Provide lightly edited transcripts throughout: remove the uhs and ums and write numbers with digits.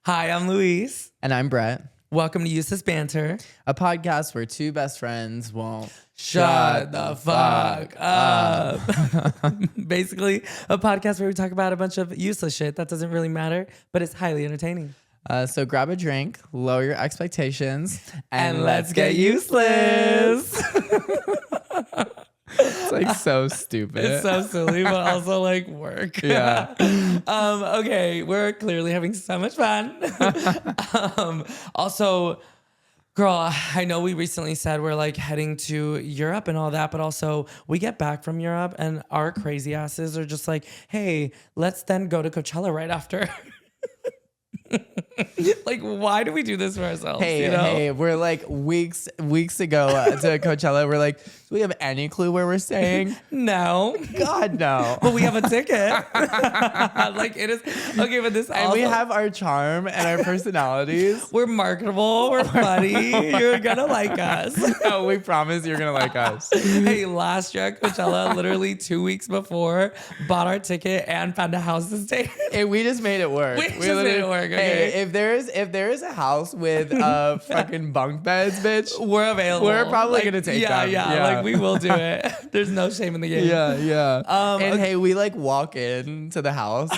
Hi, I'm Luis. And I'm Brett. Welcome to Useless Banter. A podcast where two best friends won't Shut the fuck up. Basically, a podcast where we talk about a bunch of useless shit that doesn't really matter, but it's highly entertaining. So grab a drink, lower your expectations, And let's get useless. It's like so stupid. It's so silly, but also like work. Yeah. Okay, we're clearly having so much fun. Also, girl, I know we recently said we're like heading to Europe and all that, but also we get back from Europe and our crazy asses are just like, hey, let's then go to Coachella right after. Like, why do we do this for ourselves? Hey, we're like weeks ago to Coachella. We're like, do we have any clue where we're staying? No. God, no. But we have a ticket. Like, it is okay, but this And also, we have our charm and our personalities. we're marketable, we're funny, you're gonna like us. No, we promise you're gonna like us. Hey, last year at Coachella, literally 2 weeks before, bought our ticket and found a house to stay in. And we just made it work. We just made it work, okay? Hey, if there is a house with fucking bunk beds, bitch, We're available. we're probably gonna take them. Yeah, like we will do it. There's no shame in the game. Yeah. And okay. hey, we like walk into the house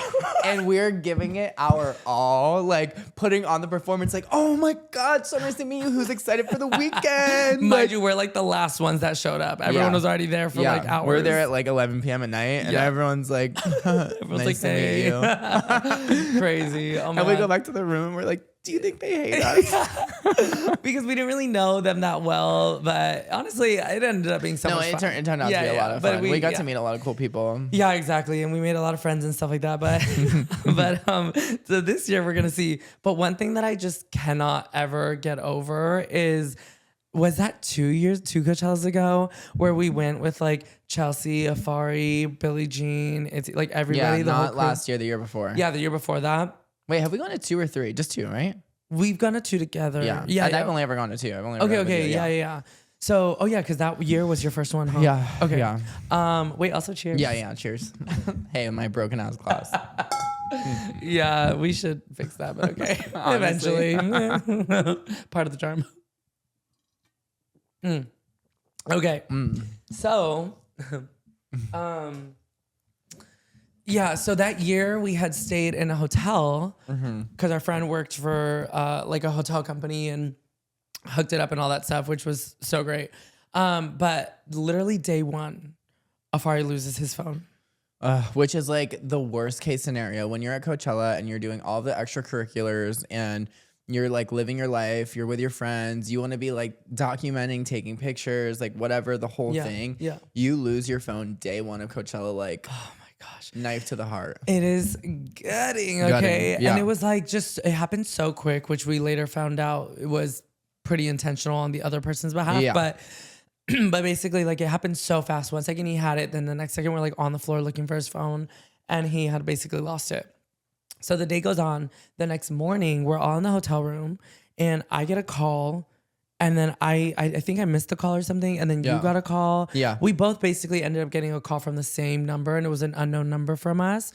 and we're giving it our all, like putting on the performance, like, oh my God, so nice to meet you. Who's excited for the weekend? Mind you, we're like the last ones that showed up. Everyone was already there for like hours. We're there at like 11 p.m. at night, and everyone's like, Everyone's nice like, to meet you. Crazy. Oh my And we God. go back to the room and we're like, do you think they hate us? Because we didn't really know them that well, but honestly, it ended up being so much fun. It turned out to be a lot of but fun. We got to meet a lot of cool people. Yeah, exactly. And we made a lot of friends and stuff like that. But so this year we're gonna see. But one thing that I just cannot ever get over was that 2 Coachellas ago, where we went with like Chelsea, Afari, Billie Jean, it's like everybody. Yeah, the whole not crew. last year, the year before. Yeah, the year before that. Wait, have we gone to 2 or 3? Just 2, right? We've gone to 2 together. Yeah. Yeah. And I've only ever gone to 2. I've only ever gone to Okay. two, Yeah. So, because that year was your first one, huh? Yeah. Okay. Yeah. Wait. Also, cheers. Yeah. Cheers. Hey, my broken ass glass. Yeah, we should fix that, but okay. Eventually. Part of the charm. Okay. So, yeah, so that year we had stayed in a hotel because our friend worked for like a hotel company and hooked it up and all that stuff, which was so great. But literally day one, Afari loses his phone. Which is like the worst case scenario when you're at Coachella and you're doing all the extracurriculars and you're like living your life, you're with your friends, you want to be like documenting, taking pictures, like whatever, the whole thing. Yeah. You lose your phone day one of Coachella, like, Oh my gosh. knife to the heart. It is gutting, okay? Yeah. And it was like it happened so quick, which we later found out it was pretty intentional on the other person's behalf. Yeah. But basically, like, it happened so fast. 1 second he had it, then the next second we're like on the floor looking for his phone, and he had basically lost it. So the day goes on. The next morning, we're all in the hotel room, and I get a call, and then I think I missed the call or something, and then you got a call. Yeah. We both basically ended up getting a call from the same number, and it was an unknown number from us.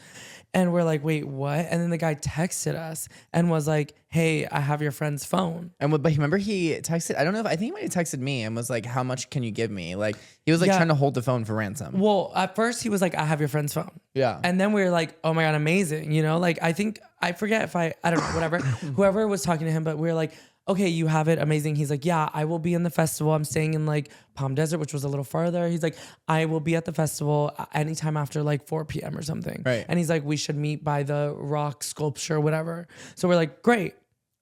And we're like, wait, what? And then the guy texted us and was like, hey, I have your friend's phone. But remember he texted, I think he might have texted me and was like, how much can you give me? Like, he was like trying to hold the phone for ransom. Well, at first he was like, I have your friend's phone. Yeah. And then we were like, oh my God, amazing. You know, like, I forget if I don't know, whatever, whoever was talking to him, but we were like, okay, you have it. Amazing. He's like, yeah, I will be in the festival. I'm staying in like Palm Desert, which was a little farther. He's like, I will be at the festival anytime after like 4 p.m. or something. Right. And he's like, we should meet by the rock sculpture, whatever. So we're like, great.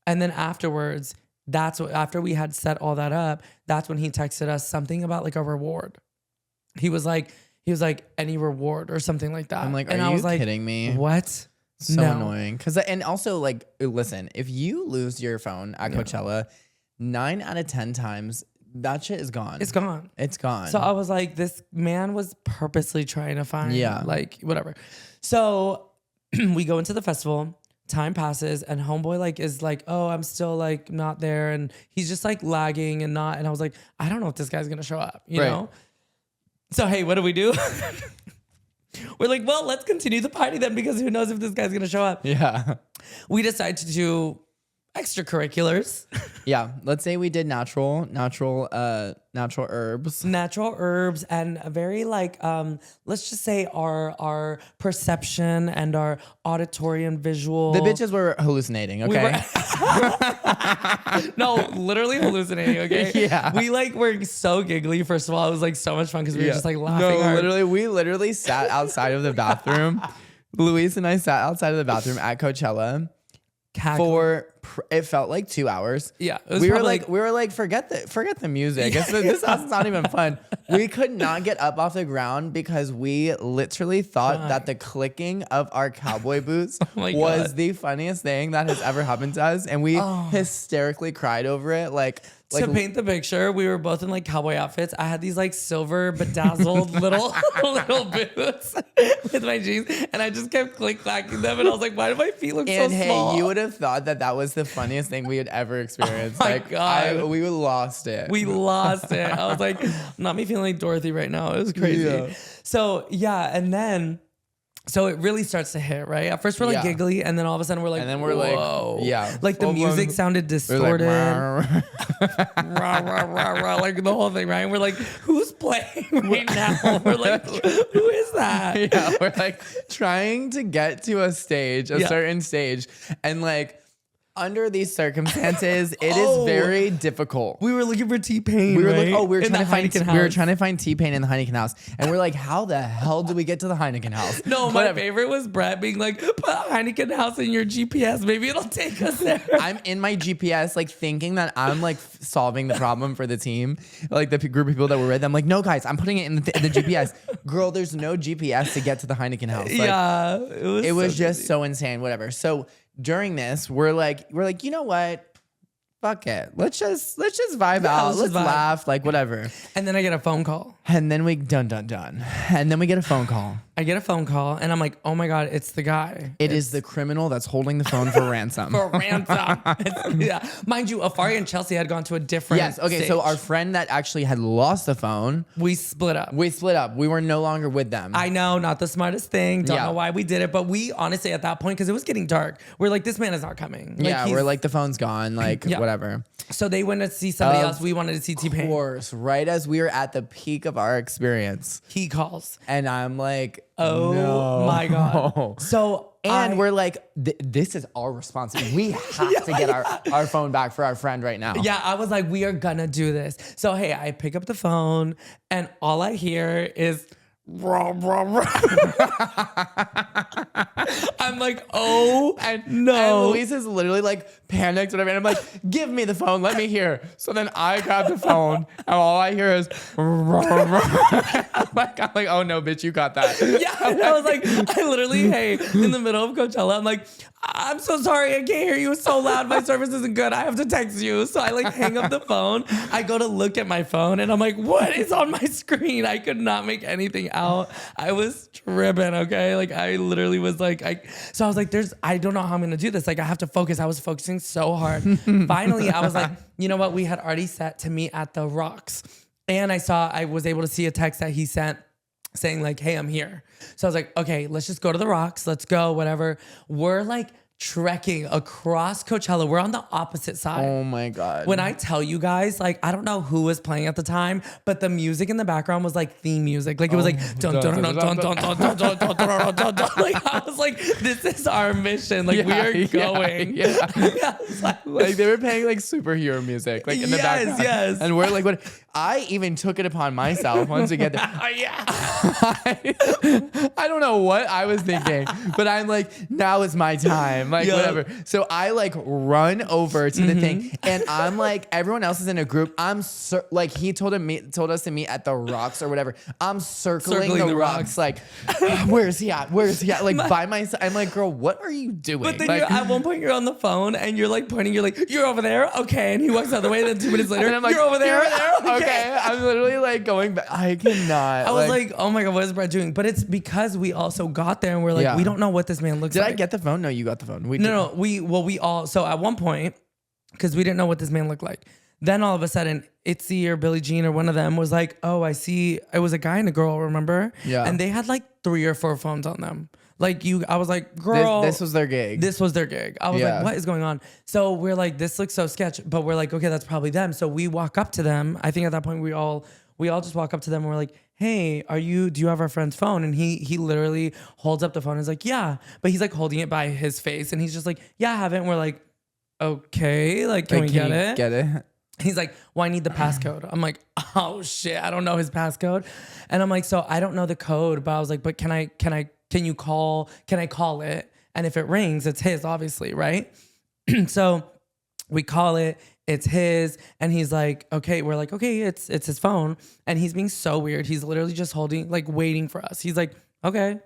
And then afterwards, after we had set all that up, that's when he texted us something about like a reward. He was like, any reward or something like that. I'm like, and are I you was like, kidding me? What? So No. annoying. And also, like, listen, if you lose your phone at Coachella, 9 out of 10 times, that shit is gone. It's gone. It's gone. So I was like, this man was purposely trying to find, like, whatever. So we go into the festival. Time passes, and homeboy like is like, oh, I'm still like not there, and he's just like lagging and not. And I was like, I don't know if this guy's gonna show up, you know. So hey, what do? We're like, well, let's continue the party then, because who knows if this guy's gonna show up. Yeah. We decide to do extracurriculars. Yeah. Let's say we did natural herbs. Natural herbs, and a very like let's just say our perception and our auditory and visual. The bitches were hallucinating, okay? No, literally hallucinating, okay? Yeah. We like were so giggly. First of all, it was like so much fun because we were just like laughing. No, we literally sat outside of the bathroom. Luis and I sat outside of the bathroom at Coachella it felt like 2 hours. Yeah, we were like, forget the music. This is not even fun. We could not get up off the ground because we literally thought that the clicking of our cowboy boots was the funniest thing that has ever happened to us, and we hysterically cried over it. Like to paint the picture, we were both in like cowboy outfits. I had these like silver bedazzled little boots with my jeans, and I just kept click clacking them, and I was like, why do my feet look so small? Hey, you would have thought that was the funniest thing we had ever experienced. Oh my God. We lost it. We lost it. I was like, not me feeling like Dorothy right now. It was crazy. Yeah. So yeah, and then so it really starts to hit, right? At first we're like giggly, and then all of a sudden we're like, whoa. Like the music sounded distorted. Like, rah, rah, rah, rah, like the whole thing, right? And we're like, who's playing right now? We're like, who is that? Yeah, we're like trying to get to a certain stage, and like under these circumstances, it is very difficult. We were looking for T-Pain. We were right? we were trying to find T-Pain in the Heineken house, and we're like, how the hell do we get to the Heineken house? No, my favorite was Brett being like, put Heineken house in your GPS. Maybe it'll take us there. I'm in my GPS, like thinking that I'm like solving the problem for the team, like the group of people that were with. I'm like, no, guys, I'm putting it in the GPS. Girl, there's no GPS to get to the Heineken house. Like, yeah, it was just so insane. Whatever. So during this, we're like, you know what? Fuck it. Let's just vibe out. Let's laugh, like whatever. And then I get a phone call. And then we done. And then we get a phone call. I get a phone call, and I'm like, oh my God, it's the guy. It is the criminal that's holding the phone for ransom. For ransom. Yeah. Mind you, Afari and Chelsea had gone to a different stage. So our friend that actually had lost the phone. We split up. We were no longer with them. I know, not the smartest thing. Don't know why we did it. But we honestly, at that point, because it was getting dark, we're like, this man is not coming. Like, we're like, the phone's gone. Like, whatever. So they went to see somebody else. We wanted to see T-Pain. Of course. Right as we were at the peak of our experience. He calls. And I'm like, oh no. my God. So we're like, this is our responsibility. We have to get our phone back for our friend right now. Yeah, I was like, we are gonna do this. So hey, I pick up the phone, and all I hear is rah, rah, rah. I'm like, oh no. And Luis is literally like panicked, whatever. And I'm like, give me the phone, let me hear. So then I grab the phone, and all I hear is rah, rah. I'm like, oh no, bitch, you got that. Yeah, and I was like, I literally, hey, in the middle of Coachella, I'm like, I'm so sorry, I can't hear you. It's so loud. My service isn't good. I have to text you. So I like hang up the phone. I go to look at my phone, and I'm like, what is on my screen? I could not make anything out. I was tripping, okay? Like I literally was like, so I was like, I don't know how I'm gonna do this. Like I have to focus. I was focusing so hard. Finally, I was like, you know what? We had already set to meet at the Rocks. And I was able to see a text that he sent saying like, hey, I'm here. So I was like, okay, let's just go to the Rocks. Let's go, whatever. We're like trekking across Coachella. We're on the opposite side. Oh my God. When I tell you guys, like, I don't know who was playing at the time, but the music in the background was like theme music. Like it was like dun dun dun dun dun dun dun dun dun dun dun dun. Like I was like, this is our mission. Like we are going. Yeah. Like they were playing like superhero music, like in the background. Yes. And we're like, what? I even took it upon myself once we get there. I don't know what I was thinking, but I'm like, now is my time. Like whatever. So I like run over to the thing, and I'm like, everyone else is in a group. I'm like, he told us to meet at the Rocks or whatever. I'm circling the rocks. Like, where's he at? Like by myself. I'm like, girl, what are you doing? But then like, at one point you're on the phone and you're like pointing. You're like, you're over there, okay? And he walks out of the way. Then 2 minutes later, and I'm like, you're over there. Okay. I'm literally like going back. I cannot. I was like, oh my God, what is Brett doing? But it's because we also got there and we're like, we don't know what this man looks like. Did I get the phone? No, you got the phone. No, we all, so at one point, because we didn't know what this man looked like, then all of a sudden, Itzy or Billie Jean or one of them was like, oh, I see, it was a guy and a girl, remember? Yeah. And they had like 3 or 4 phones on them. Like I was like, girl, This was their gig. This was their gig. I was Yeah. like, what is going on? So we're like, this looks so sketch, but we're like, okay, that's probably them. So we walk up to them. I think at that point we all just walk up to them and we're like, hey, do you have our friend's phone? And he literally holds up the phone and is like, yeah. But he's like holding it by his face and he's just like, yeah, I have it. And we're like, okay, like, can we get it? Get it? He's like, well, I need the passcode. I'm like, oh shit, I don't know his passcode. And I'm like, so I don't know the code, but I was like, but can I call it? And if it rings, it's his, obviously, right? So we call it, it's his, and he's like, okay, we're like, okay, it's his phone. And he's being so weird. He's literally just holding, like waiting for us. He's like, okay.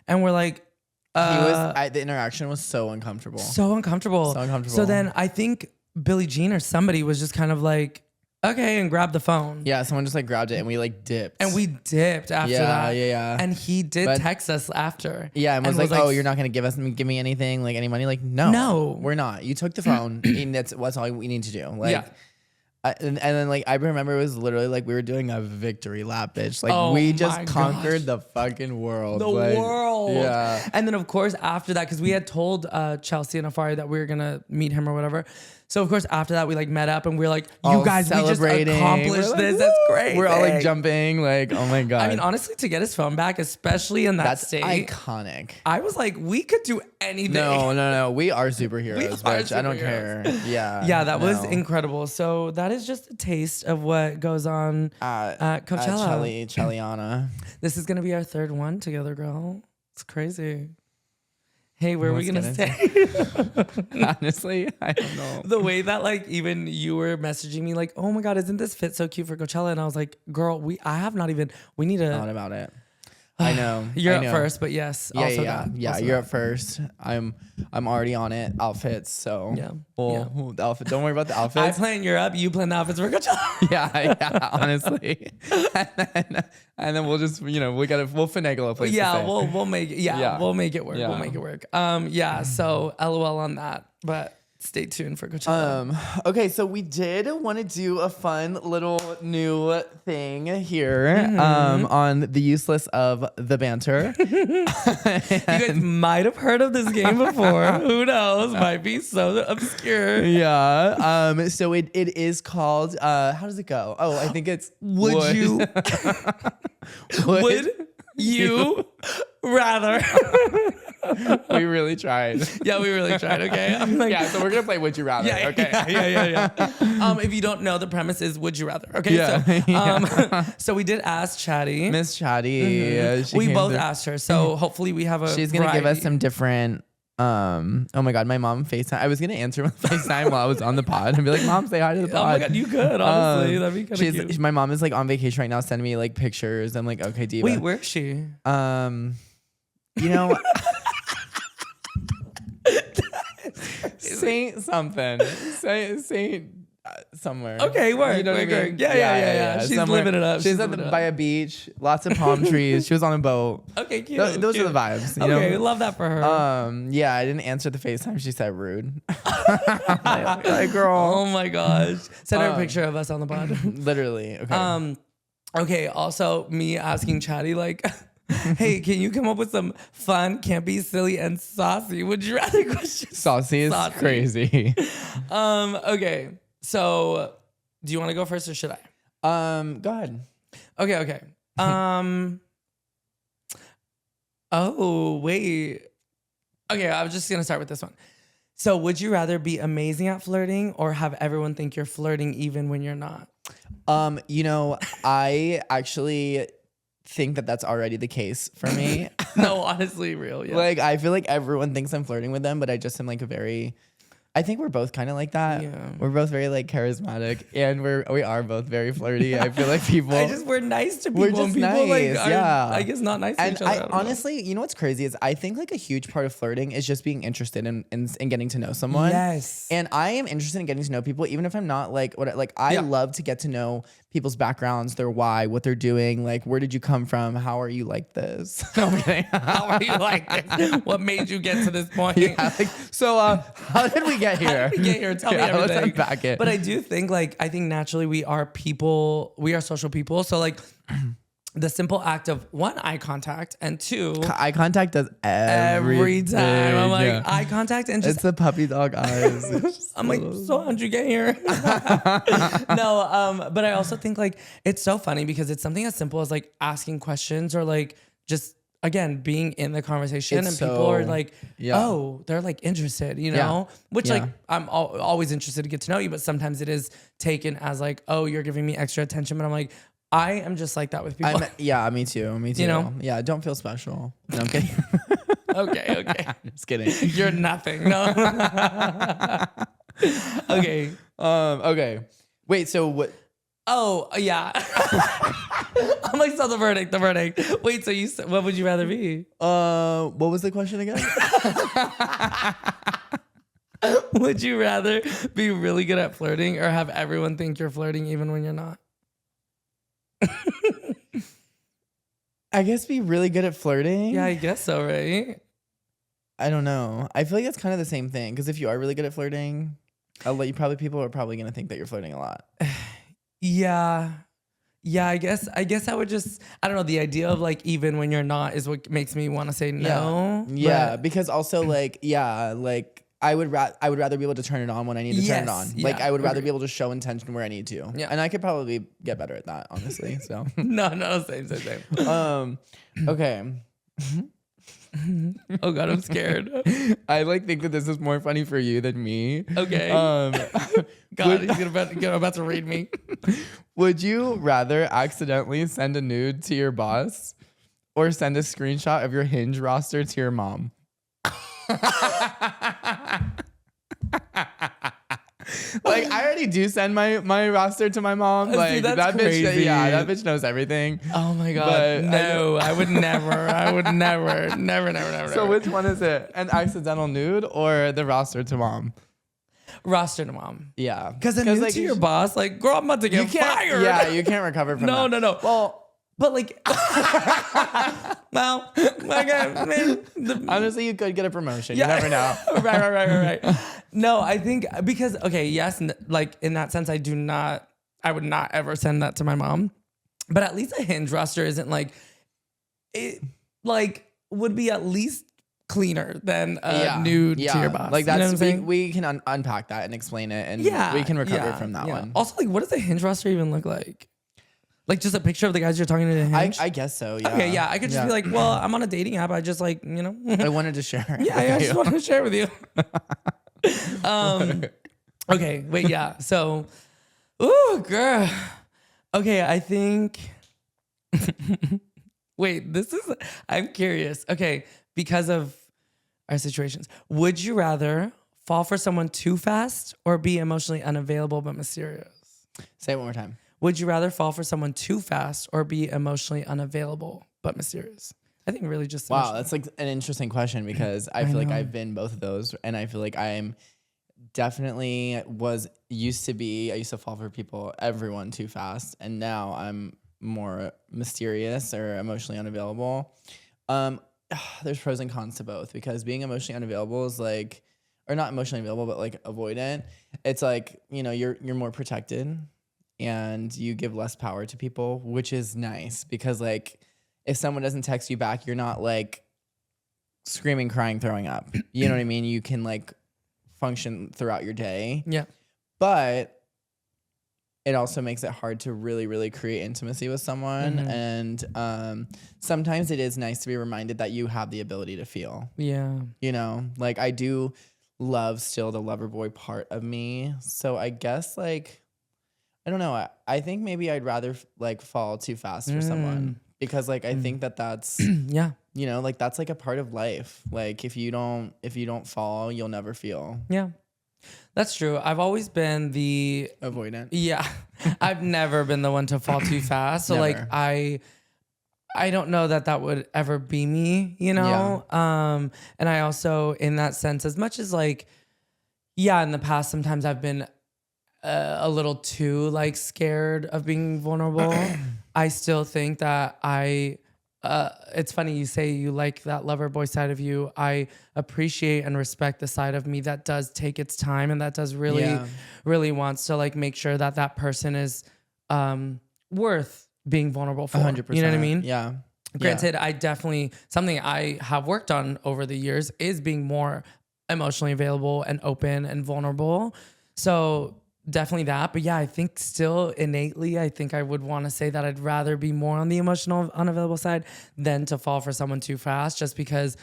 And we're like, The interaction was so uncomfortable. So uncomfortable. So then I think Billie Jean or somebody was just kind of like, okay, and grabbed the phone. Yeah, someone just like grabbed it and we like dipped. And we dipped after that. Yeah. And he did text us after. Yeah, and was like, oh, you're not going to give me anything, like any money? Like, no, we're not. You took the phone and that's all we need to do. Like, yeah. And then like I remember it was literally like we were doing a victory lap, bitch. Like we just conquered the fucking world. The world. Yeah. And then of course after that, because we had told Chelsea and Afari that we were gonna meet him or whatever. So of course after that we like met up and we were like, you guys, we just accomplished like, this. That's great. We're all like jumping, like, oh my God. I mean, honestly, to get his phone back, especially in that state, iconic. I was like, we could do anything. No. We are superheroes, bitch. I don't care. Yeah. Yeah, that was incredible. So that is just a taste of what goes on at Coachella. Cheliana. This is gonna be our 3rd one together, girl. It's crazy. Hey, where are we gonna stay? Honestly, I don't know. The way that like even you were messaging me like, oh my God, isn't this fit so cute for Coachella? And I was like, girl, we need to thought about it. I know. You're up first, but yes. Yeah. You're up first. I'm already on it. Outfits. So the outfit. Don't worry about the outfits. I plan you're up. You plan the outfits for Coachella. yeah. Honestly. and then we'll just we'll finagle a place. Yeah. We'll make it. Yeah. We'll make it work. Yeah. We'll make it work. Yeah. So LOL on that, but. Stay tuned for Coachella. Okay, so we did want to do a fun little new thing here on the useless of the banter. You guys might have heard of this game before. Who knows? Might be so obscure. Yeah. So it is called. How does it go? Oh, I think it's would you rather? We really tried. Yeah, we really tried. Okay. I'm like, yeah, so we're gonna play Would You Rather. Yeah, okay. Yeah. If you don't know, the premise is Would You Rather. Okay. Yeah. So we did ask Chatty. Miss Chatty. We both asked her. So hopefully we have a. She's gonna give us some different. Oh my God, my mom FaceTime. I was gonna answer with FaceTime while I was on the pod and be like, Mom, say hi to the pod. Oh my God, you could, honestly. That'd be kind of cute. My mom is like on vacation right now, sending me like pictures. I'm like, okay, Diva. Wait, where is she? You know, Saint something. Saint somewhere. Okay, work. You know what I mean? Yeah. She's somewhere. living it up. She's by a beach, lots of palm trees. She was on a boat. Okay, cute. Those are the vibes. You okay, know? love that for her. Yeah, I didn't answer the FaceTime. She said rude. like, girl. Oh my gosh. Send her a picture of us on the pod. Literally. Okay. Okay. Also, me asking Chatty like. Hey, can you come up with some fun, campy, silly, and saucy would you rather questions? Saucy is crazy. Okay. So, do you want to go first or should I? Go ahead. Okay. Oh, wait. Okay, I was just going to start with this one. So, would you rather be amazing at flirting or have everyone think you're flirting even when you're not? I actually think that that's already the case for me. No, honestly, real. Yeah. Like, I feel like everyone thinks I'm flirting with them, but I just am like I think we're both kind of like that. Yeah. We're both very like charismatic, and we are both very flirty. I feel like people. we're nice to people. We're just and people nice. I guess not nice to each other. And honestly, you know what's crazy is I think like a huge part of flirting is just being interested in getting to know someone. Yes. And I am interested in getting to know people, even if I'm not like I love to get to know people's backgrounds, their why, what they're doing, like where did you come from, how are you like this? Okay. How are you like this? What made you get to this point? Yeah, so how did we get here? How did we get here? Tell me everything. Let's unpack it. But I do think naturally we are social people. So like the simple act of one, eye contact, and two, Eye contact does every time I'm like, yeah. eye contact, and just It's the puppy dog eyes. I'm like, so how'd you get here? No, but I also think like it's so funny because it's something as simple as like asking questions or like just again being in the conversation It's and people are so- like, yeah. oh, they're like interested, you know? Which Yeah. like I'm always interested to get to know you, but sometimes it is taken as like, oh, you're giving me extra attention, but I'm like, I am just like that with people. Yeah, me too. Me too. You know? Yeah, don't feel special. No, I'm kidding. Okay. Just kidding. You're nothing. No. Okay. Okay. Wait, so what? Oh, yeah. I'm like, so the verdict. Wait, so you said, what would you rather be? What was the question again? Would you rather be really good at flirting or have everyone think you're flirting even when you're not? I guess be really good at flirting. Yeah, I guess so, right? I don't know. I feel like it's kind of the same thing because if you are really good at flirting, people are probably gonna think that you're flirting a lot. Yeah. Yeah, I guess I would just, I don't know, the idea of like even when you're not is what makes me want to say no. Yeah, but- because also like I would rather be able to turn it on when I need to turn it on. Yes, Like yeah, I would rather agreed. be able to show intention where I need to. Yeah. And I could probably get better at that, honestly. So No, same. okay. Oh God, I'm scared. I like think that this is more funny for you than me. Okay. God, he's about to read me. Would you rather accidentally send a nude to your boss or send a screenshot of your Hinge roster to your mom? Like I already do send my roster to my mom. Like that's that crazy. bitch, yeah, that bitch knows everything. Oh my God. But No, I would never. So which one is it? An accidental nude or the roster to mom? Roster to mom. Yeah, Because a nude to your boss, like, girl, I'm about to you get can't. fired. Yeah, you can't recover from that. No. Well, But like, well, honestly, you could get a promotion. Yeah. You never know. right. No, I think because okay, yes, like in that sense, I would not ever send that to my mom. But at least a Hinge roster isn't like it. Like would be at least cleaner than a nude to your boss. Like You know that's what I'm saying? we can unpack that and explain it, and Yeah, we can recover from that one. Also, like, what does a Hinge roster even look like? Like just a picture of the guys you're talking to. Hinge? I guess so. Yeah. Okay, yeah. I could just be like, well, I'm on a dating app. I just like, you know. I wanted to share. Yeah, I just wanted to share with you. Okay, wait, yeah. So, ooh, girl. Okay, I think. Wait, I'm curious. Okay, because of our situations, would you rather fall for someone too fast or be emotionally unavailable but mysterious? Say it one more time. Would you rather fall for someone too fast or be emotionally unavailable but mysterious? I think really just Wow, that's like an interesting question because I feel like know. I've been both of those, and I feel like I'm definitely I used to fall for everyone too fast, and now I'm more mysterious or emotionally unavailable. There's pros and cons to both because being emotionally unavailable is like, or not emotionally available, but like avoidant. It's like, you know, you're more protected and you give less power to people, which is nice because like if someone doesn't text you back, you're not like screaming, crying, throwing up. You know what I mean? You can like function throughout your day. Yeah. But it also makes it hard to really, really create intimacy with someone. Mm-hmm. And sometimes it is nice to be reminded that you have the ability to feel. Yeah. You know, like I do love still the lover boy part of me. So I guess like, I don't know. I think maybe I'd rather like fall too fast for someone because like I think that's Yeah. you know, like that's like a part of life. Like if you don't fall, you'll never feel. Yeah. That's true. I've always been the Avoidant. yeah. I've never been the one to fall too fast. So like Never. I don't know that would ever be me, you know? And I also in that sense as much as like yeah, in the past sometimes I've been a little too like scared of being vulnerable. I still think that it's funny you say you like that lover boy side of you. I appreciate and respect the side of me that does take its time and that does really, really wants to like make sure that person is worth being vulnerable for. 100%. You know what I mean? Yeah. Granted, I definitely, something I have worked on over the years is being more emotionally available and open and vulnerable. So definitely that. But yeah, I think still innately, I think I would want to say that I'd rather be more on the emotional unavailable side than to fall for someone too fast, just because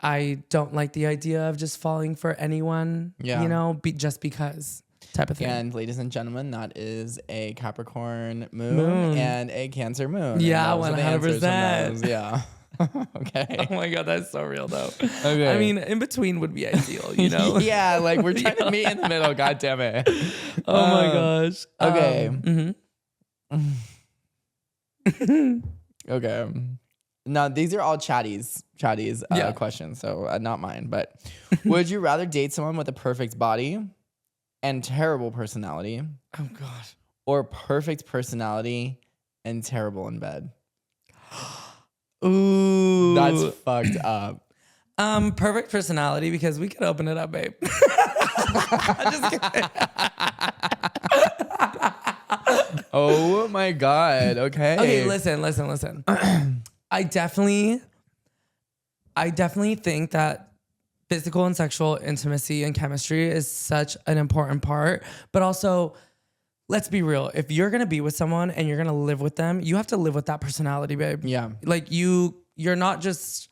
I don't like the idea of just falling for anyone, Yeah. you know, just because type of thing. And ladies and gentlemen, that is a Capricorn moon and a Cancer moon. Yeah, and those are the answers from 100%. those. Yeah. Okay. Oh my God, that's so real though. Okay. I mean, in between would be ideal, you know? Yeah, like we're trying to meet in the middle. God damn it. Oh my gosh. Okay. Okay. Now these are all chatties questions, so not mine. But would you rather date someone with a perfect body and terrible personality, Oh God. or perfect personality and terrible in bed? Ooh. That's fucked up. Perfect personality, because we could open it up, babe. Just kidding. Oh my God. Okay. Okay, listen. I definitely think that physical and sexual intimacy and chemistry is such an important part, but also, let's be real. If you're going to be with someone and you're going to live with them, you have to live with that personality, babe. Yeah. Like you're not just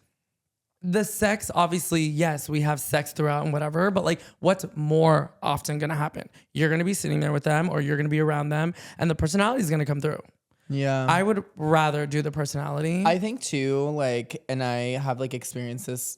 the sex. Obviously, yes, we have sex throughout and whatever, but like what's more often going to happen? You're going to be sitting there with them, or you're going to be around them, and the personality is going to come through. Yeah. I would rather do the personality. I think too, like, and I have like experienced this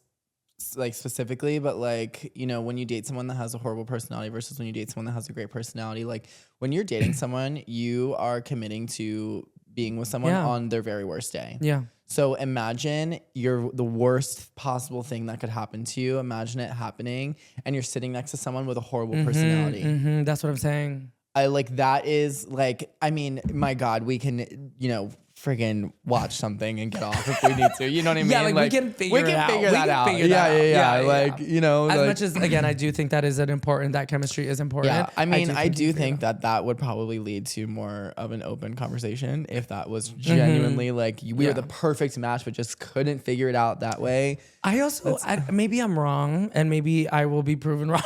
like specifically, but like, you know, when you date someone that has a horrible personality versus when you date someone that has a great personality, like when you're dating someone, you are committing to being with someone on their very worst day. Yeah. So imagine the worst possible thing that could happen to you. Imagine it happening and you're sitting next to someone with a horrible personality. That's what I'm saying. I like that is like, I mean, my God, we can, you know, friggin' watch something and get off if we need to. You know what I mean? Yeah, like we can figure that out. Yeah. Like, you know, as like, much as, again, I do think that that chemistry is important. Yeah, I mean, I do think that would probably lead to more of an open conversation if that was genuinely like we were the perfect match, but just couldn't figure it out that way. I also, maybe I'm wrong, and maybe I will be proven wrong.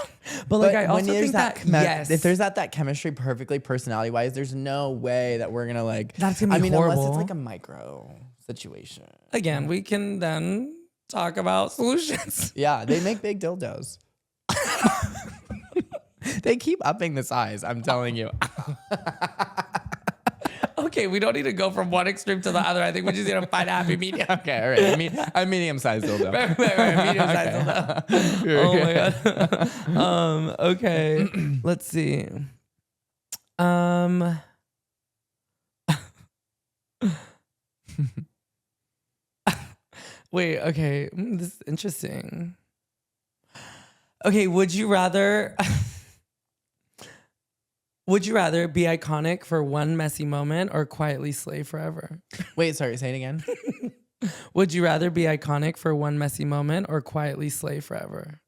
But like, I also think that if there's that chemistry perfectly personality wise, there's no way that we're gonna like. That's gonna be horrible. Unless it's like a micro situation. Again, we can then talk about solutions. Yeah, they make big dildos. They keep upping the size. I'm telling you. Okay, we don't need to go from one extreme to the other. I think we just need to find a happy medium. Okay, all right. I mean, a medium-sized dildo. right, medium-sized dildo. Oh my God. Okay, let's see. Wait, okay. This is interesting. Okay, would you rather be iconic for one messy moment or quietly slay forever? Wait, sorry, say it again. Would you rather be iconic for one messy moment or quietly slay forever?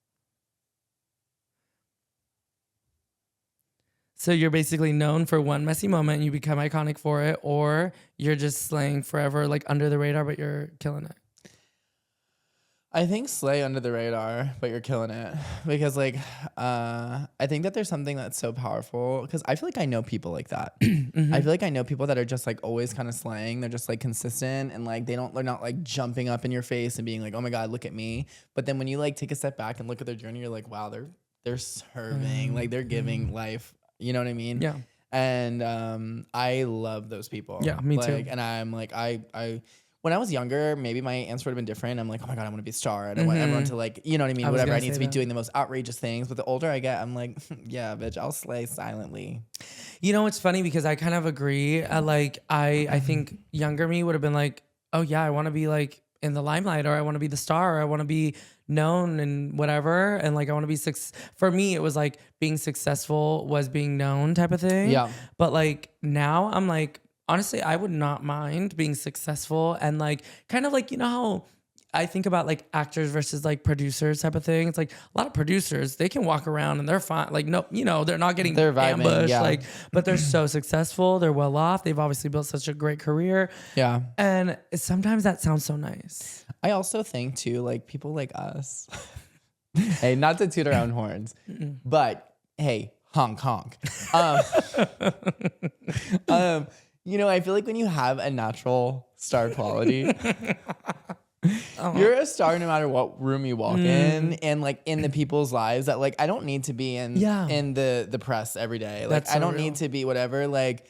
So you're basically known for one messy moment and you become iconic for it, or you're just slaying forever, like under the radar, but you're killing it. I think slay under the radar, but you're killing it. Because like, I think that there's something that's so powerful, because I feel like I know people like that. I feel like I know people that are just like always kind of slaying. They're just like consistent, and like they're not like jumping up in your face and being like, oh my God, look at me. But then when you like take a step back and look at their journey, you're like, wow, they're serving, like they're giving life. You know what I mean? Yeah. And I love those people. Yeah, me too. And I'm like, I when I was younger, maybe my answer would have been different. I'm like, oh my God, I want to be a star. And I want everyone to like, you know what I mean? Whatever. I need to be doing the most outrageous things. But the older I get, I'm like, yeah, bitch, I'll slay silently. You know, it's funny because I kind of agree. I think younger me would have been like, oh yeah, I want to be like in the limelight, or I want to be the star, or I want to be known and whatever. And like, I want to be for me, it was like being successful was being known type of thing. Yeah. But like now I'm like, honestly, I would not mind being successful and like kind of like, you know how I think about like actors versus like producers type of thing. It's like a lot of producers, they can walk around and they're fine. Like, no, you know, they're not getting They're vibing, ambushed. yeah. Like, but they're so successful. They're well off. They've obviously built such a great career. Yeah. And sometimes that sounds so nice. I also think too, like people like us, hey, not to toot our own horns, but hey, honk honk. You know, I feel like when you have a natural star quality, you're a star no matter what room you walk in, and like in the people's lives that like I don't need to be in the press every day. Like That's so I don't real. need to be whatever. Like,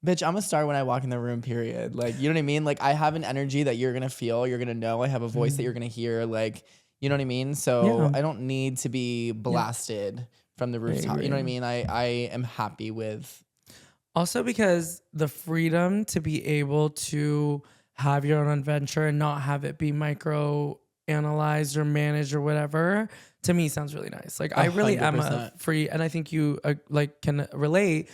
bitch, I'm a star when I walk in the room, period. Like, you know what I mean? Like I have an energy that you're gonna feel, you're gonna know. I have a voice that you're gonna hear. Like, you know what I mean? So I don't need to be blasted from the rooftop. You know what I mean? I am happy with. Also because the freedom to be able to have your own adventure and not have it be micro analyzed or managed or whatever, to me sounds really nice. Like I really am a 100%. free, and I think you like can relate.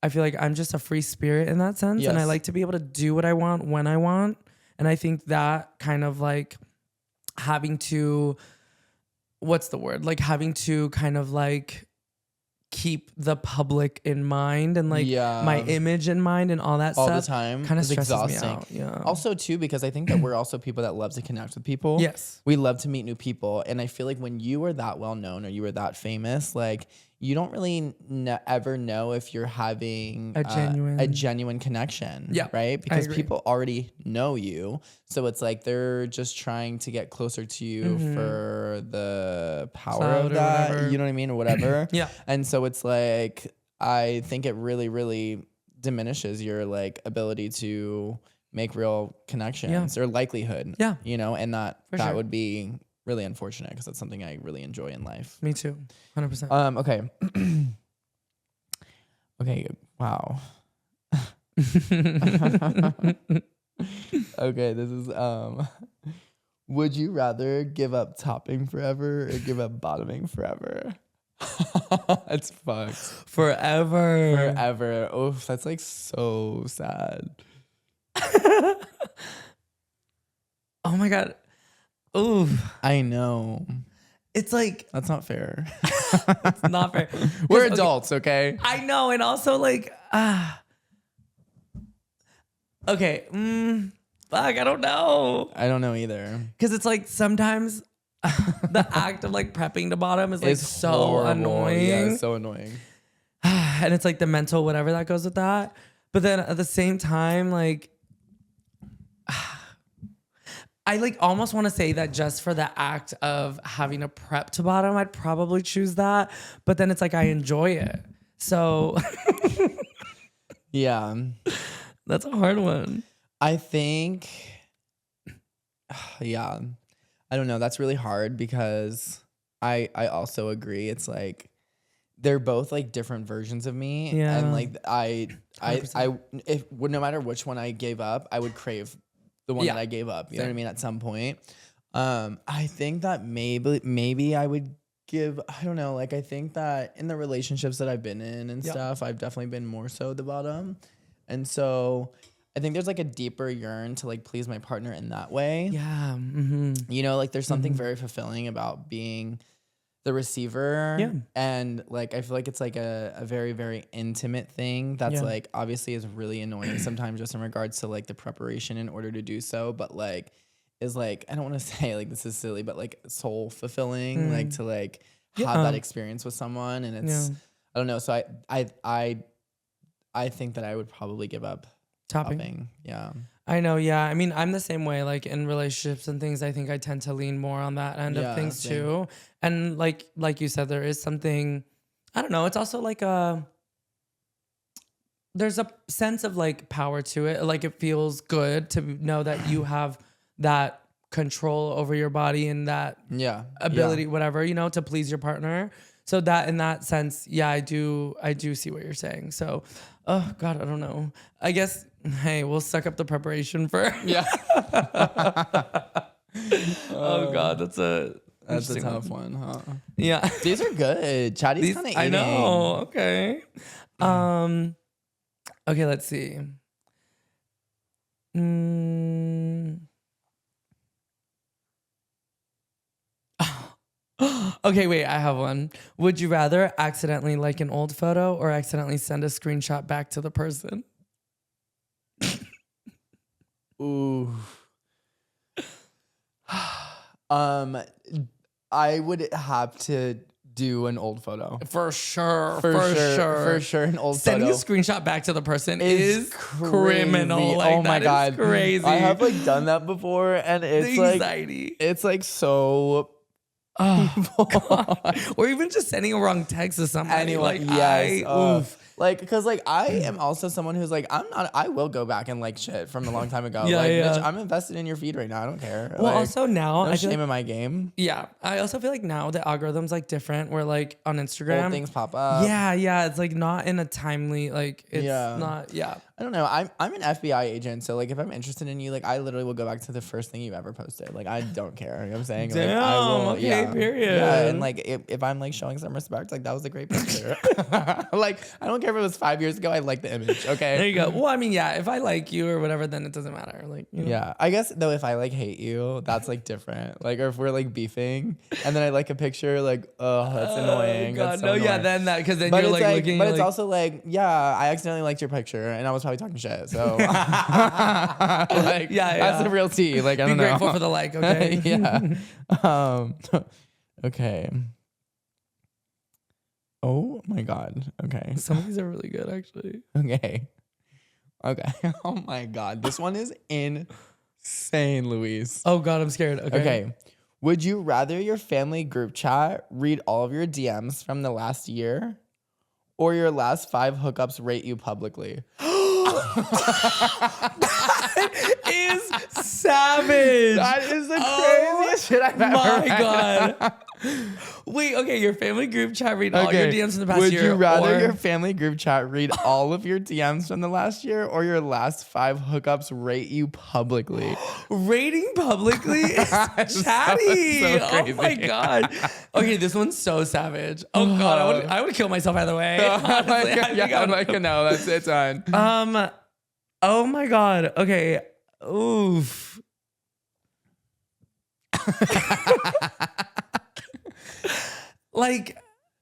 I feel like I'm just a free spirit in that sense. And I Yes. like to be able to do what I want when I want. And I think that kind of like having to, what's the word? Like having to kind of like keep the public in mind and like my image in mind and all that all stuff the time kind of is stresses exhausting. me out. Yeah. Also too, because I think that we're also people that love to connect with people. Yes. We love to meet new people. And I feel like when you are that well known or you are that famous, like you don't really ever know if you're having a genuine connection. Yeah, Right? Because people already know you. So it's like they're just trying to get closer to you for the power Clout of or that. whatever. You know what I mean? Or whatever. Yeah. And so it's like, I think it really, really diminishes your like ability to make real connections or likelihood. Yeah. You know, and that sure. would be really unfortunate because that's something I really enjoy in life. Me too. 100%. Okay. Okay. Wow. Okay. This is, would you rather give up topping forever or give up bottoming forever? It's fucked. Forever. Oof, that's like so sad. Oh my God. Ooh. I know. It's like, That's not fair. it's not fair. We're adults, okay? I know. And also like, okay. Fuck, I don't know. I don't know either. Cause it's like sometimes the act of like prepping to bottom is like It's so horrible. annoying. Yeah, it's so annoying. And it's like the mental whatever that goes with that. But then at the same time, like I like almost want to say that just for the act of having a prep to bottom, I'd probably choose that. But then it's like I enjoy it. So Yeah. that's a hard one. I think, yeah, I don't know. That's really hard because I also agree. It's like they're both like different versions of me, Yeah. and like I 100%. if no matter which one I gave up, I would crave the one that I gave up. You know what I mean? At some point, I think that maybe I would give. I don't know. Like I think that in the relationships that I've been in and stuff, I've definitely been more so the bottom, and so. I think there's like a deeper yearn to like please my partner in that way. Yeah. You know, like there's something very fulfilling about being the receiver. Yeah. And like I feel like it's like a very, very intimate thing that's like obviously is really annoying sometimes just in regards to like the preparation in order to do so. But like is like I don't want to say like this is silly, but like soul fulfilling, like to like have that experience with someone. And it's I don't know. So I think that I would probably give up topping. Yeah. I know. Yeah. I mean, I'm the same way, like in relationships and things, I think I tend to lean more on that end of things same. too. And like you said, there is something, I don't know. It's also like there's a sense of like power to it. Like it feels good to know that you have that control over your body and that ability, whatever, you know, to please your partner. So that in that sense, yeah, I do see what you're saying. So, oh God, I don't know. I guess, hey, we'll suck up the preparation for. Yeah. Oh God, that's a tough one, huh? Yeah. These are good. Chatty's kind of eating. I know. Okay. Okay, let's see. Okay, wait, I have one. Would you rather accidentally like an old photo or accidentally send a screenshot back to the person? Ooh. um, I would have to do an old photo. For sure. For sure, an old Sending photo. a screenshot back to the person Is is crazy. criminal. Like, oh my that god, is crazy. I have like done that before, and it's the like anxiety. it's like so. God. Or even just sending a wrong text to somebody. Anyone, Like, yes. oof. Like, because like I am also someone who's like, I will go back and like shit from a long time ago. Yeah, like, yeah. bitch, I'm invested in your feed right now. I don't care. Well, like, also now, no I feel shame like, in my game. yeah, I also feel like now the algorithm's like different. Where like on Instagram, Old things pop up. yeah, it's like not in a timely, like it's not, I don't know. I'm an FBI agent, so like if I'm interested in you, like I literally will go back to the first thing you ever posted. Like I don't care. You know what I'm saying? Damn, like, I will, okay, period. Yeah, and like if I'm like showing some respect, like that was a great picture. Like I don't care if it was 5 years ago. I like the image. Okay. There you go. Well, I mean, yeah, if I like you or whatever, then it doesn't matter. Like, you know. Yeah, I guess though if I like hate you, that's like different. Like, or if we're like beefing, and then I like a picture, like, oh, that's annoying. God, That's so no, annoying. yeah, then that because then But you're it's like looking. but you're it's like, also like, yeah, I accidentally liked your picture, and I was probably talking shit. So, like, Yeah. that's the real tea. Like, I be don't know. grateful for the like. Okay. Yeah. Okay. Oh my God. Okay. Some of these are really good, actually. Okay. Okay. Oh my God. This one is insane, Louise. Oh God, I'm scared. Okay. Would you rather your family group chat read all of your DMs from the last year, or your last 5 hookups rate you publicly? Is savage. That is the craziest shit I've ever My read. God. Wait, okay, your family group chat read all your DMs from the past Would year. you rather or your family group chat read all of your DMs from the last year, or your last 5 hookups rate you publicly? rating publicly is chatty. so Oh my crazy. God. Okay, this one's so savage. Oh God, I would kill myself either way. Honestly, I think I I'm would- like, no, that's it, done. Oh my God. Okay. Oof. Like,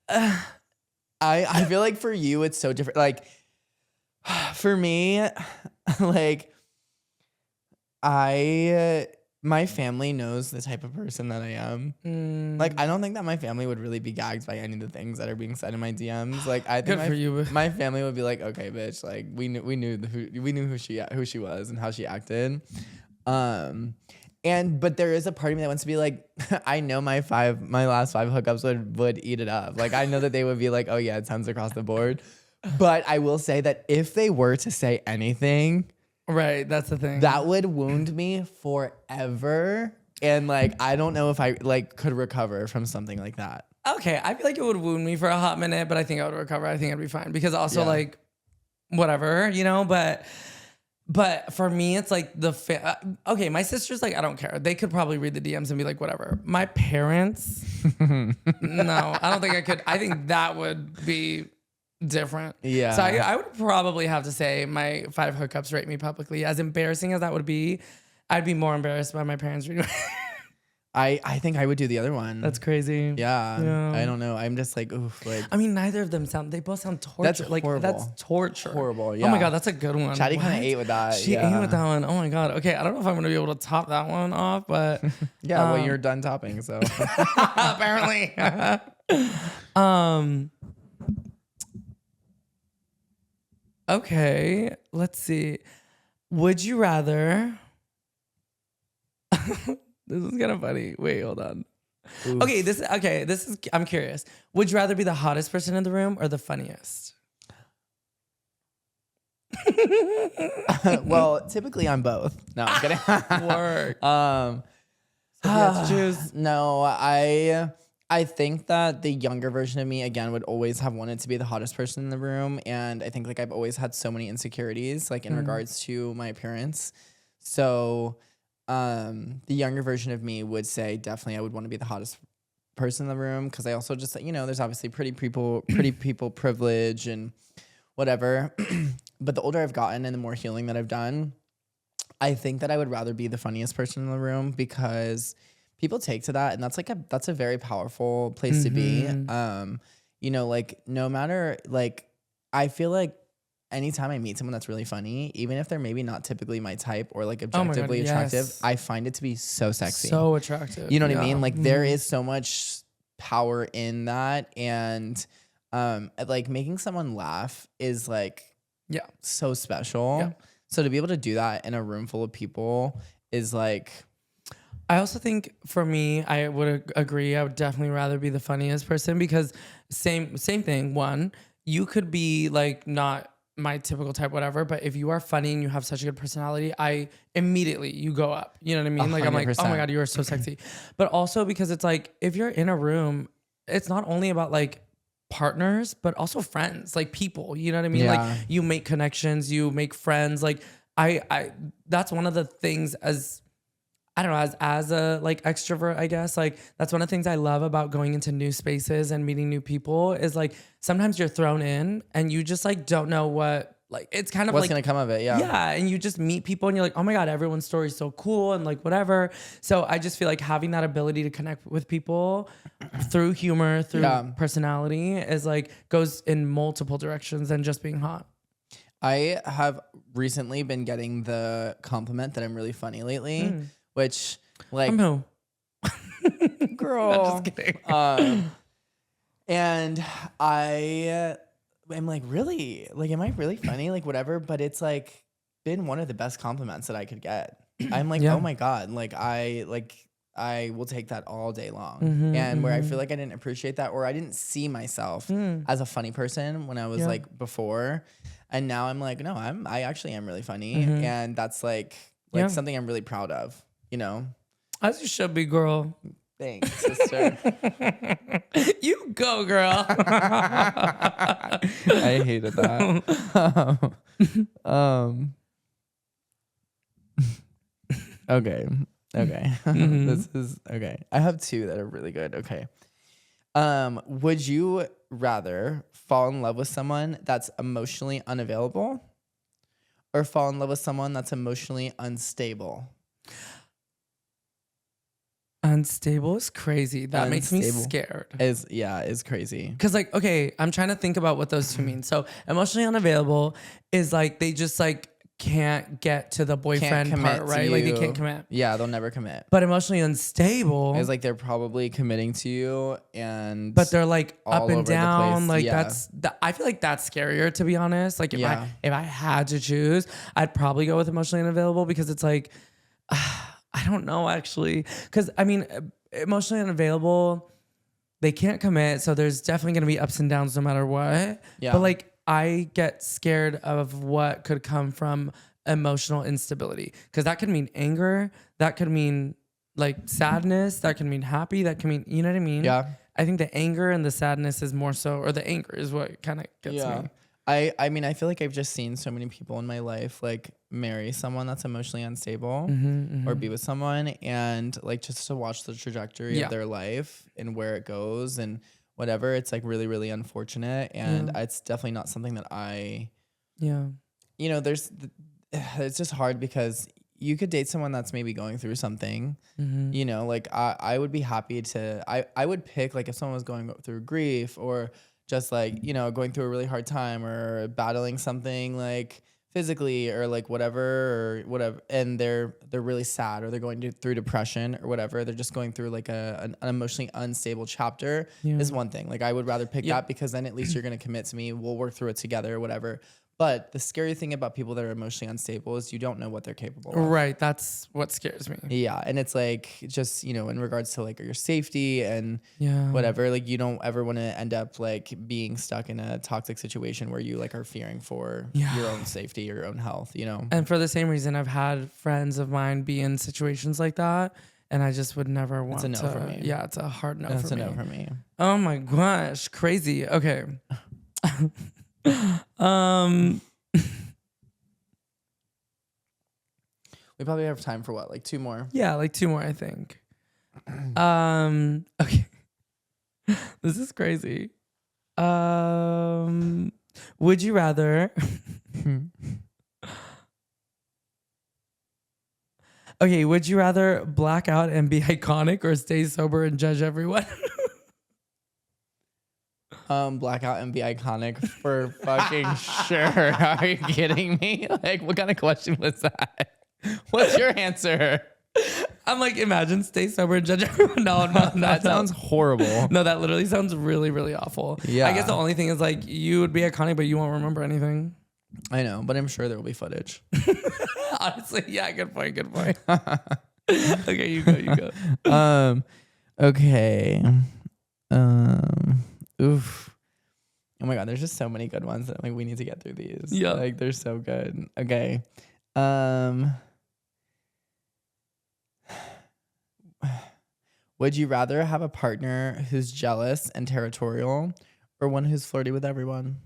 I feel like for you it's so different. Like for me, like my family knows the type of person that I am. Like I don't think that my family would really be gagged by any of the things that are being said in my DMs. Like I think Good for you. my family would be like, okay, bitch, like we knew who she was and how she acted. But there is a part of me that wants to be like, I know my last 5 hookups would eat it up. Like I know that they would be like, oh yeah, it sounds across the board. But I will say that if they were to say anything, right, that's the thing. that would wound me forever. And like I don't know if I like could recover from something like that. Okay, I feel like it would wound me for a hot minute, but I think I would recover. I think I'd be fine because also like whatever, you know, But for me, it's like okay, my sister's like, I don't care. They could probably read the DMs and be like, whatever. My parents, no, I don't think I could. I think that would be different. Yeah. So I would probably have to say my 5 hookups rate me publicly. As embarrassing as that would be, I'd be more embarrassed by my parents reading. I think I would do the other one. That's crazy. Yeah. I don't know. I'm just like, oof. Like I mean, neither of them they both sound torture. That's like horrible. that's torture. Horrible, Oh yeah. my God, that's a good one. Chatty kind What? of ate with that. She ate with that one. Oh my God. Okay, I don't know if I'm gonna be able to top that one off, but Yeah, well, you're done topping, so. apparently. Okay, let's see. Would you rather? This is kind of funny. Wait, hold on. Oof. Okay, this is. I'm curious. Would you rather be the hottest person in the room or the funniest? Well, typically I'm both. No, I'm kidding. Work. So if you had to choose. No, I think that the younger version of me again would always have wanted to be the hottest person in the room, and I think like I've always had so many insecurities like in regards to my appearance. So the younger version of me would say definitely I would want to be the hottest person in the room because I also just there's obviously pretty people privilege and whatever. But the older I've gotten and the more healing that I've done, I think that I would rather be the funniest person in the room because people take to that, and that's a very powerful place to be. You know, like no matter like I feel like anytime I meet someone that's really funny, even if they're maybe not typically my type or like Oh my God, objectively attractive, yes. I find it to be so sexy. So attractive. You know what I Yeah. mean? Like there is so much power in that, and like making someone laugh is like Yeah. so special. Yeah. So to be able to do that in a room full of people is like, I also think for me, I would agree. I would definitely rather be the funniest person because same thing. One, you could be like not my typical type, whatever, but if you are funny and you have such a good personality, I immediately you go up. You know what I mean? Like I'm like, oh my 100%. God, you are so sexy. But also because it's like if you're in a room, it's not only about like partners, but also friends, like people. You know what I mean? Yeah. Like you make connections, you make friends. Like I that's one of the things as I don't know, as a like extrovert, I guess, like that's one of the things I love about going into new spaces and meeting new people is like sometimes you're thrown in and you just like don't know what like it's kind of what's like gonna come of it? Yeah. yeah, and you just meet people and you're like, oh my God, everyone's story is so cool and like whatever. So I just feel like having that ability to connect with people through humor, through personality is like goes in multiple directions than just being hot. I have recently been getting the compliment that I'm really funny lately, which like From who? girl. I'm just kidding. And I am like, really? Like, am I really funny? Like, whatever. But it's like been one of the best compliments that I could get. I'm like, Yeah. oh my God. I will take that all day long. And where I feel like I didn't appreciate that, or I didn't see myself as a funny person when I was like before. And now I'm like, no, I actually am really funny. And that's like something I'm really proud of, you know? As you should be, girl. Thanks, sister. You go, girl. I hated that. Okay. This is okay. I have two that are really good. Okay. Would you rather fall in love with someone that's emotionally unavailable or fall in love with someone that's emotionally unstable? Unstable is crazy. That makes me scared. Is crazy. Cause like, okay, I'm trying to think about what those two mean. So emotionally unavailable is like they just like can't get to the boyfriend part, right? Like they can't commit. Yeah, they'll never commit. But emotionally unstable is like they're probably committing to you, and but they're like up and over the down. place. Like Yeah. I feel like that's scarier, to be honest. Like if Yeah. I had to choose, I'd probably go with emotionally unavailable because it's like I don't know actually. Cause I mean, emotionally unavailable, they can't commit. So there's definitely gonna be ups and downs no matter what. Yeah. But like I get scared of what could come from emotional instability. Cause that could mean anger. That could mean like sadness. That can mean happy. That can mean, you know what I mean? Yeah. I think the anger and the sadness is more so, or the anger is what kind of gets me. I mean, I feel like I've just seen so many people in my life like marry someone that's emotionally unstable or be with someone, and like just to watch the trajectory of their life and where it goes and whatever. It's like really, really unfortunate. And it's definitely not something that you know, it's just hard because you could date someone that's maybe going through something, you know, like I would be happy to, I would pick like if someone was going through grief or just like, you know, going through a really hard time or battling something like physically or like whatever, and they're really sad or they're going through depression or whatever, they're just going through like an emotionally unstable chapter is one thing. Like I would rather pick that because then at least you're going to commit to me, we'll work through it together or whatever. But the scary thing about people that are emotionally unstable is you don't know what they're capable of. Right. That's what scares me. Yeah. And it's like, just, you know, in regards to like your safety and whatever, like you don't ever want to end up like being stuck in a toxic situation where you like are fearing for your own safety, your own health, you know? And for the same reason, I've had friends of mine be in situations like that. And I just would never want to. It's a no for me. Yeah, it's a hard no for me. It's a no for me. Oh my gosh. Crazy. Okay. We probably have time for what, like two more? Yeah, like two more, I think. Okay. This is crazy. Would you rather Okay, would you rather black out and be iconic or stay sober and judge everyone? Blackout and be iconic for fucking sure. Are you kidding me? Like, what kind of question was that? What's your answer? I'm like, imagine stay sober and judge everyone. No, That sounds horrible. No, that literally sounds really, really awful. Yeah. I guess the only thing is like you would be iconic, but you won't remember anything. I know, but I'm sure there will be footage. Honestly, yeah, good point. Okay, you go. Okay. Oof. Oh my God, there's just so many good ones that like we need to get through these. Yeah. Like they're so good. Okay. Would you rather have a partner who's jealous and territorial or one who's flirty with everyone?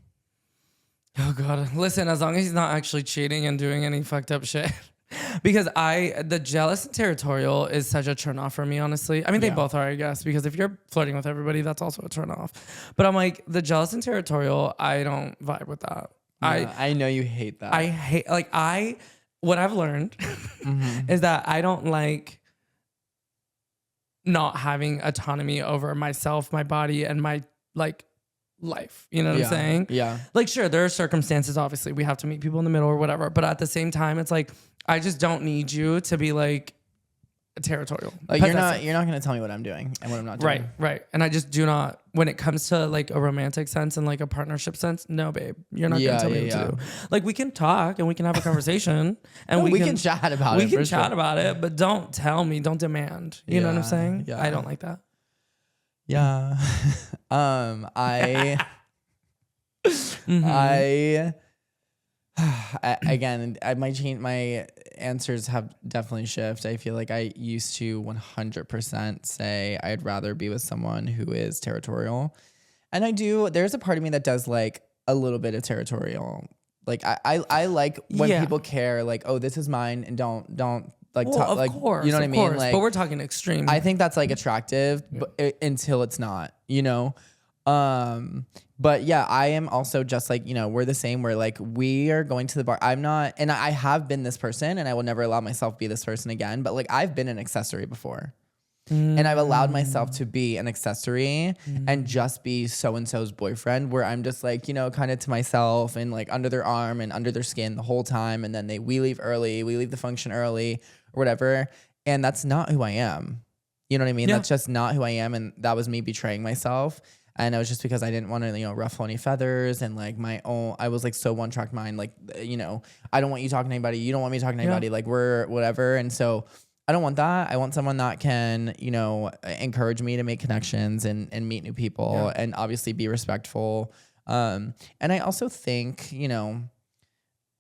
Oh God, listen, as long as he's not actually cheating and doing any fucked up shit. Because the jealous and territorial is such a turn off for me, honestly. I mean, they both are, I guess, because if you're flirting with everybody, that's also a turn off. But I'm like, the jealous and territorial, I don't vibe with that. Yeah, I know you hate that. I hate, like, what I've learned is that I don't like not having autonomy over myself, my body, and my, like, life. You know what I'm saying? Yeah. Like, sure, there are circumstances, obviously, we have to meet people in the middle or whatever. But at the same time, it's like, I just don't need you to be like territorial. Like you're not gonna tell me what I'm doing and what I'm not doing. Right. And I just do not, when it comes to like a romantic sense and like a partnership sense, no, babe, you're not gonna tell me what to do. Like we can talk and we can have a conversation and we can chat about it. We can chat about it, but don't tell me, don't demand. You know what I'm saying? Yeah. I don't like that. Yeah. I might change. My answers have definitely shifted. I feel like I used to 100% say I'd rather be with someone who is territorial, and I do. There's a part of me that does like a little bit of territorial. Like I like when people care. Like, oh, this is mine, and don't like well, talk. Of like, course, you know what I mean? Course, like, but we're talking extreme. I think that's like attractive, but until it's not. You know. But yeah, I am also just like, you know, we're the same. We're like, we are going to the bar. I'm not, and I have been this person and I will never allow myself to be this person again. But like, I've been an accessory before and I've allowed myself to be an accessory and just be so-and-so's boyfriend where I'm just like, you know, kind of to myself and like under their arm and under their skin the whole time. And then we leave early, we leave the function early or whatever. And that's not who I am. You know what I mean? Yeah. That's just not who I am. And that was me betraying myself. And it was just because I didn't want to, you know, ruffle any feathers and like I was like so one track mind, like, you know, I don't want you talking to anybody. You don't want me talking to anybody. Like we're whatever. And so I don't want that. I want someone that can, you know, encourage me to make connections and meet new people and obviously be respectful. And I also think, you know,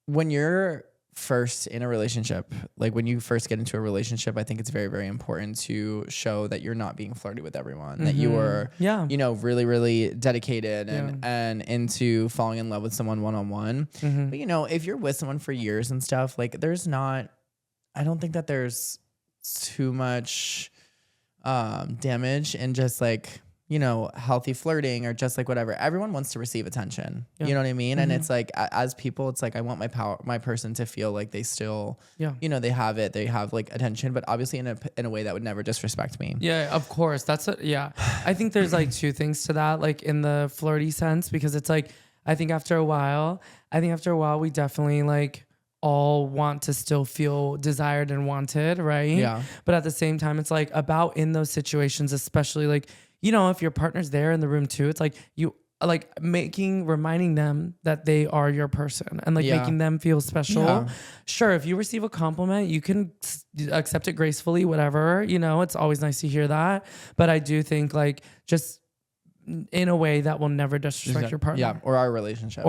when you're first in a relationship, like when you first get into a relationship, I think it's very, very important to show that you're not being flirty with everyone, that you are, you know, really, really dedicated and into falling in love with someone one-on-one. But, you know, if you're with someone for years and stuff, like I don't think that there's too much damage in just like, you know, healthy flirting or just like whatever. Everyone wants to receive attention. You know what I mean? And it's like, as people, it's like, I want my person to feel like they still, you know, they have like attention, but obviously in a way that would never disrespect me. Yeah, of course. I think there's like two things to that, like in the flirty sense, because it's like, I think after a while, we definitely like all want to still feel desired and wanted. Right. Yeah. But at the same time, it's like about in those situations, especially like, you know, if your partner's there in the room too, it's like you like reminding them that they are your person and like making them feel special. Yeah. Sure. If you receive a compliment, you can accept it gracefully, whatever, you know, it's always nice to hear that. But I do think like just in a way that will never disrespect your partner. Yeah. Or our relationship.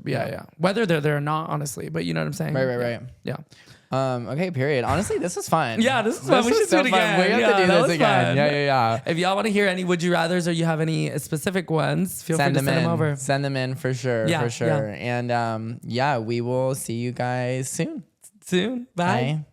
Yeah. Whether they're there or not, honestly, but you know what I'm saying? Right. Yeah. Okay, period. Honestly, this was fun. Yeah, this is fun. We should do it again. We have to do this again. Fun. Yeah. If y'all want to hear any would you rathers or you have any specific ones, feel free to send them over. Send them in for sure. Yeah. And we will see you guys soon. Bye.